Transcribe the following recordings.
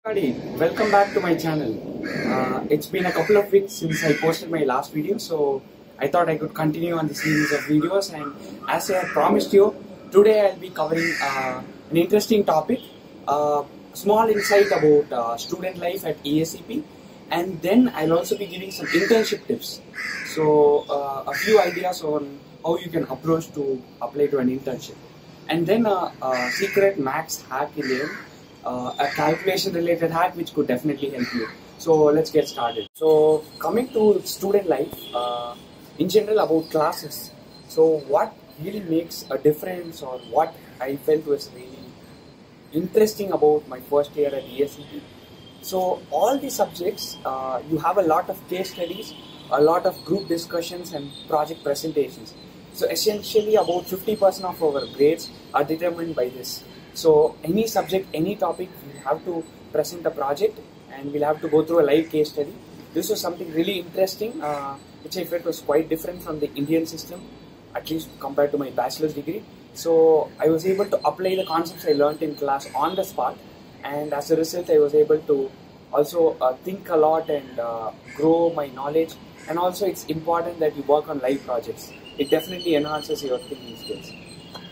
Everybody, welcome back to my channel. It's been a couple of weeks since I posted my last video, so I thought I could continue on the series of videos. And as I had promised you, today I'll be covering an interesting topic, small insight about student life at ESCP, and then I'll also be giving some internship tips. So a few ideas on how you can approach to apply to an internship, and then a secret max hack in the end. A calculation related hack which could definitely help you. So let's get started. So coming to student life, in general about classes. So what really makes a difference, or what I felt was really interesting about my first year at ESCP. So all the subjects, you have a lot of case studies, a lot of group discussions and project presentations. So essentially about 50% of our grades are determined by this. So any subject, any topic, we have to present a project and we'll have to go through a live case study. This was something really interesting, which I felt was quite different from the Indian system, at least compared to my bachelor's degree. So I was able to apply the concepts I learned in class on the spot, and as a result I was able to also think a lot and grow my knowledge. And also it's important that you work on live projects. It definitely enhances your thinking skills.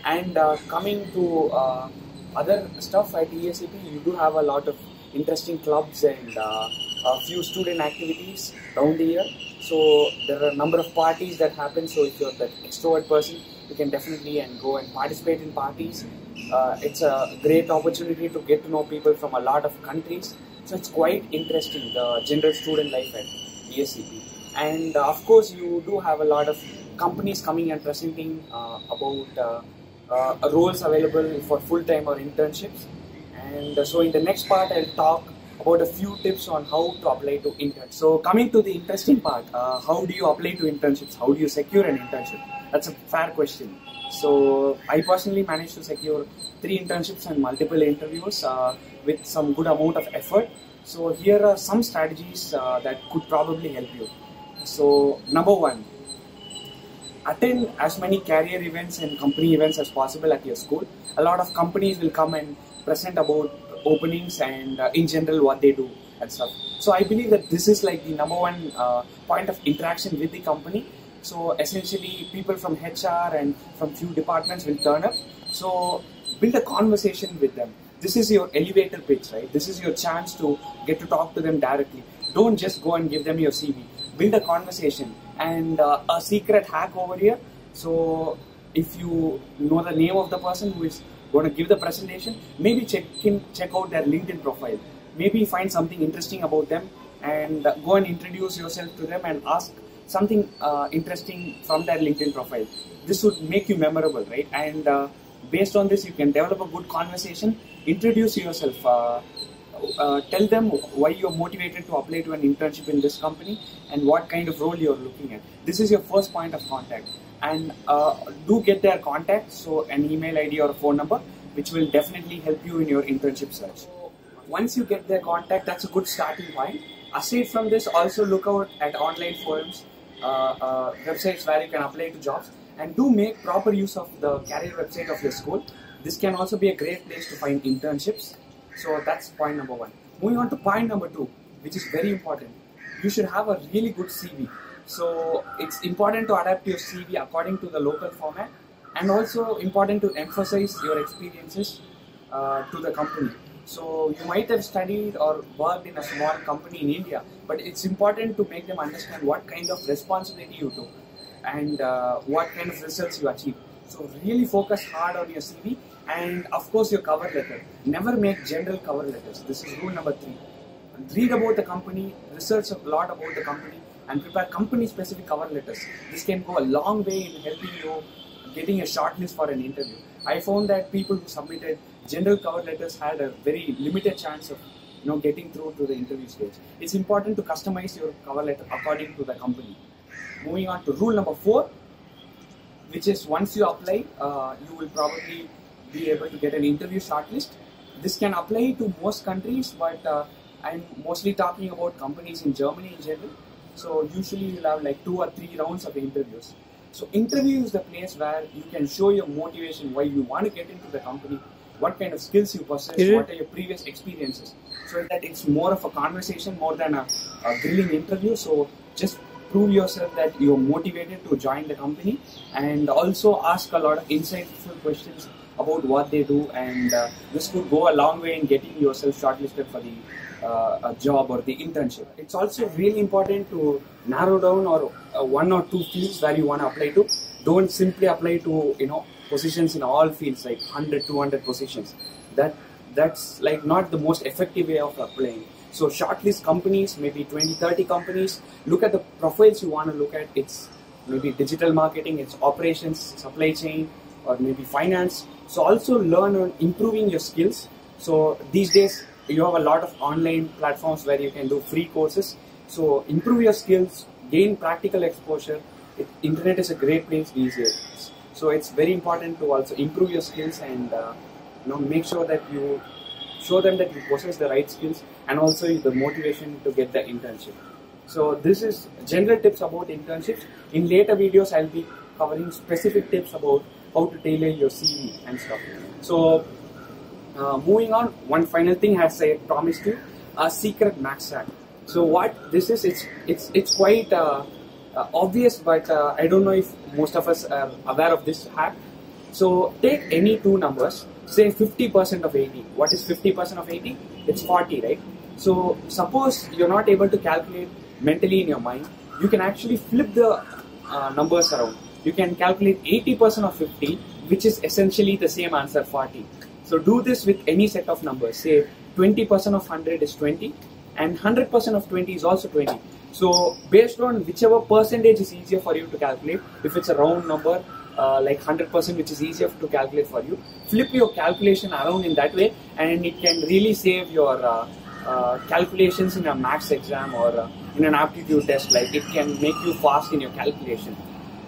And coming to other stuff at ESCP, you do have a lot of interesting clubs and a few student activities around the year. So there are a number of parties that happen. So if you're that extrovert person, you can definitely go and participate in parties. It's a great opportunity to get to know people from a lot of countries. So it's quite interesting, the general student life at ESCP. And of course, you do have a lot of companies coming and presenting about roles available for full-time or internships. And so in the next part I'll talk about a few tips on how to apply to internships. So coming to the interesting part, how do you apply to internships? How do you secure an internship? That's a fair question. So I personally managed to secure 3 internships and multiple interviews with some good amount of effort. So here are some strategies that could probably help you. So number 1, attend as many career events and company events as possible at your school. A lot of companies will come and present about openings and in general what they do and stuff. So I believe that this is like the number 1 point of interaction with the company. So essentially people from HR and from few departments will turn up. So build a conversation with them. This is your elevator pitch, right? This is your chance to get to talk to them directly. Don't just go and give them your CV. Build a conversation. And a secret hack over here. So if you know the name of the person who is going to give the presentation, maybe check out their LinkedIn profile. Maybe find something interesting about them and go and introduce yourself to them and ask something interesting from their LinkedIn profile. This would make you memorable, right? And based on this, you can develop a good conversation. Introduce yourself. Tell them why you're motivated to apply to an internship in this company and what kind of role you're looking at. This is your first point of contact. And do get their contact, so an email ID or a phone number, which will definitely help you in your internship search. So once you get their contact, that's a good starting point. Aside from this, also look out at online forums, websites where you can apply to jobs, and do make proper use of the career website of your school. This can also be a great place to find internships. So that's point number 1. Moving on to point number 2, which is very important. You should have a really good CV. So it's important to adapt your CV according to the local format, and also important to emphasize your experiences to the company. So you might have studied or worked in a small company in India, but it's important to make them understand what kind of responsibility you took and what kind of results you achieved. So really focus hard on your CV. And of course your cover letter. Never make general cover letters. This is rule number 3. Read about the company, research a lot about the company, and prepare company specific cover letters. This can go a long way in helping you getting a shortlist for an interview. I found that people who submitted general cover letters had a very limited chance of getting through to the interview stage. It's important to customize your cover letter according to the company. Moving on to rule number 4, which is once you apply, you will probably be able to get an interview shortlist. This can apply to most countries, but I'm mostly talking about companies in Germany in general. So usually you'll have like 2 or 3 rounds of interviews. So interview is the place where you can show your motivation, why you want to get into the company, what kind of skills you possess, what are your previous experiences. so that it's more of a conversation more than a grilling interview. So just prove yourself that you're motivated to join the company, and also ask a lot of insightful questions about what they do, and this could go a long way in getting yourself shortlisted for the a job or the internship. It's also really important to narrow down or one or two fields where you want to apply to. Don't simply apply to positions in all fields like 100, 200 positions. That's like not the most effective way of applying. So shortlist companies, maybe 20, 30 companies. Look at the profiles you want to look at. It's maybe digital marketing, it's operations, supply chain, or maybe finance. So also learn on improving your skills. So these days you have a lot of online platforms where you can do free courses. So improve your skills, gain practical exposure. Internet is a great place these days. So it's very important to also improve your skills and make sure that you show them that you possess the right skills, and also the motivation to get the internship. So this is general tips about internships. In later videos, I'll be covering specific tips about how to tailor your CV and stuff. So moving on, one final thing, as I promised you, a secret max hack. So what this is, it's quite obvious, but I don't know if most of us are aware of this hack. So take any two numbers, say 50% of 80. What is 50% of 80? It's 40, right? So suppose you're not able to calculate mentally in your mind, you can actually flip the numbers around. You can calculate 80% of 50, which is essentially the same answer, 40. So do this with any set of numbers. Say 20% of 100 is 20, and 100% of 20 is also 20. So based on whichever percentage is easier for you to calculate, if it's a round number, like 100%, which is easier to calculate for you, flip your calculation around in that way, and it can really save your calculations in a maths exam or in an aptitude test. Like, it can make you fast in your calculation.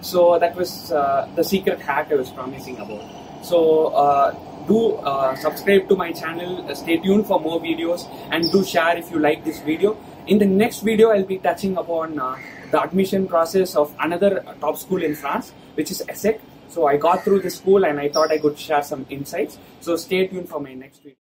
So that was the secret hack I was promising about. So do subscribe to my channel, stay tuned for more videos, and do share if you like this video. In the next video, I'll be touching upon the admission process of another top school in France, which is ESSEC. So I got through this school and I thought I could share some insights. So stay tuned for my next video.